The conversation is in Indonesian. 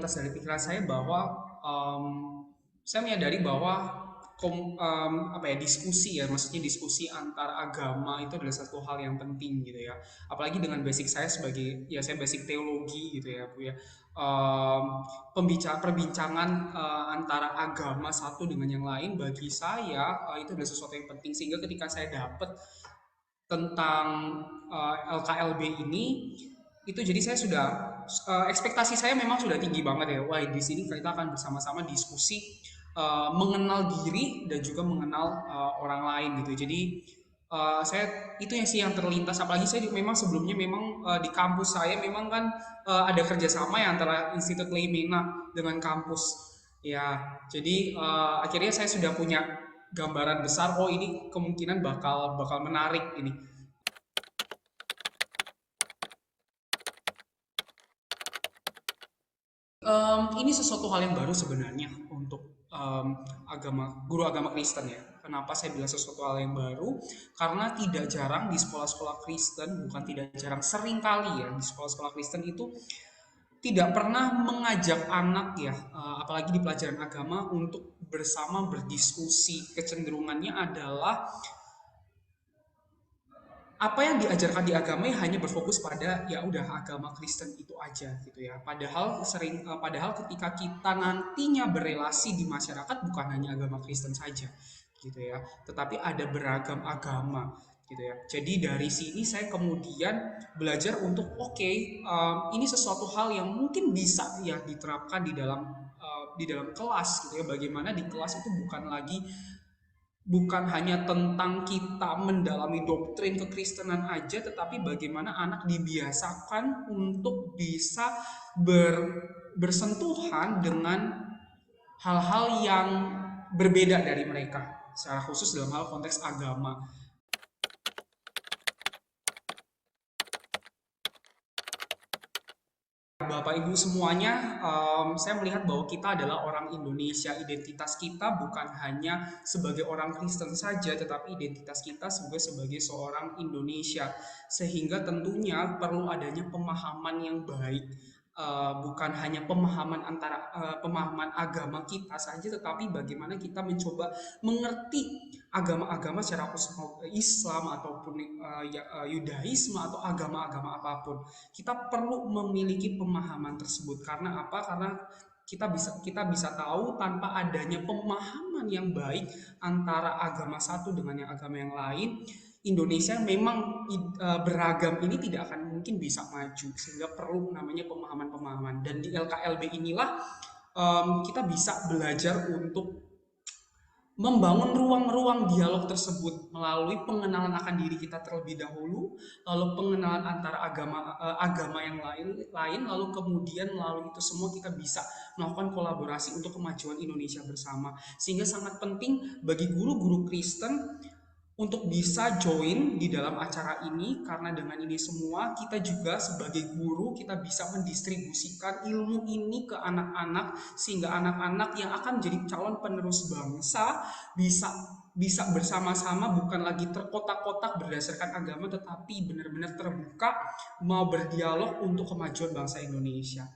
terlintas dari pikiran saya bahwa em, saya menyadari bahwa apa ya, diskusi ya, maksudnya diskusi antar agama itu adalah satu hal yang penting gitu ya. Apalagi dengan basic saya sebagai, ya saya basic teologi gitu ya Bu ya. Perbincangan antara agama satu dengan yang lain bagi saya itu adalah sesuatu yang penting, sehingga ketika saya dapat tentang LKLB ini, itu jadi saya sudah ekspektasi saya memang sudah tinggi banget ya. Wah, di sini kita akan bersama-sama diskusi mengenal diri dan juga mengenal orang lain gitu. Jadi saya itu yang sih yang terlintas, apalagi saya memang sebelumnya memang di kampus saya memang kan ada kerjasama ya antara Institut Leimena dengan kampus ya. Jadi akhirnya saya sudah punya gambaran besar, oh ini kemungkinan bakal bakal menarik ini. Ini sesuatu hal yang baru sebenarnya untuk guru agama Kristen ya. Kenapa saya bilang sesuatu hal yang baru? Karena tidak jarang di sekolah-sekolah Kristen, bukan tidak jarang, sering kali ya di sekolah-sekolah Kristen itu tidak pernah mengajak anak ya, apalagi di pelajaran agama, untuk bersama berdiskusi. Kecenderungannya adalah apa yang diajarkan di agama ya hanya berfokus pada ya udah agama Kristen itu aja gitu ya. Padahal ketika kita nantinya berelasi di masyarakat bukan hanya agama Kristen saja gitu ya, tetapi ada beragam agama gitu ya. Jadi dari sini saya kemudian belajar untuk oke, ini sesuatu hal yang mungkin bisa ya diterapkan di dalam kelas gitu ya. Bagaimana di kelas itu bukan hanya tentang kita mendalami doktrin kekristenan aja, tetapi bagaimana anak dibiasakan untuk bisa bersentuhan dengan hal-hal yang berbeda dari mereka, secara khusus dalam hal konteks agama. Bapak Ibu semuanya, saya melihat bahwa kita adalah orang Indonesia. Identitas kita bukan hanya sebagai orang Kristen saja, tetapi identitas kita sebagai seorang Indonesia. Sehingga tentunya perlu adanya pemahaman yang baik. Bukan hanya pemahaman agama kita saja, tetapi bagaimana kita mencoba mengerti agama-agama secara khusus, Islam ataupun Yudaisme atau agama-agama apapun. Kita perlu memiliki pemahaman tersebut. Karena apa? Karena kita bisa tahu tanpa adanya pemahaman yang baik antara agama satu dengan yang agama yang lain, Indonesia memang beragam ini tidak akan mungkin bisa maju, sehingga perlu namanya pemahaman-pemahaman. Dan di LKLB inilah kita bisa belajar untuk membangun ruang-ruang dialog tersebut melalui pengenalan akan diri kita terlebih dahulu, lalu pengenalan antara agama yang lain, lalu kemudian melalui itu semua kita bisa melakukan kolaborasi untuk kemajuan Indonesia bersama. Sehingga sangat penting bagi guru-guru Kristen untuk bisa join di dalam acara ini, karena dengan ini semua kita juga sebagai guru kita bisa mendistribusikan ilmu ini ke anak-anak, sehingga anak-anak yang akan menjadi calon penerus bangsa bisa bisa bersama-sama, bukan lagi terkotak-kotak berdasarkan agama, tetapi benar-benar terbuka mau berdialog untuk kemajuan bangsa Indonesia.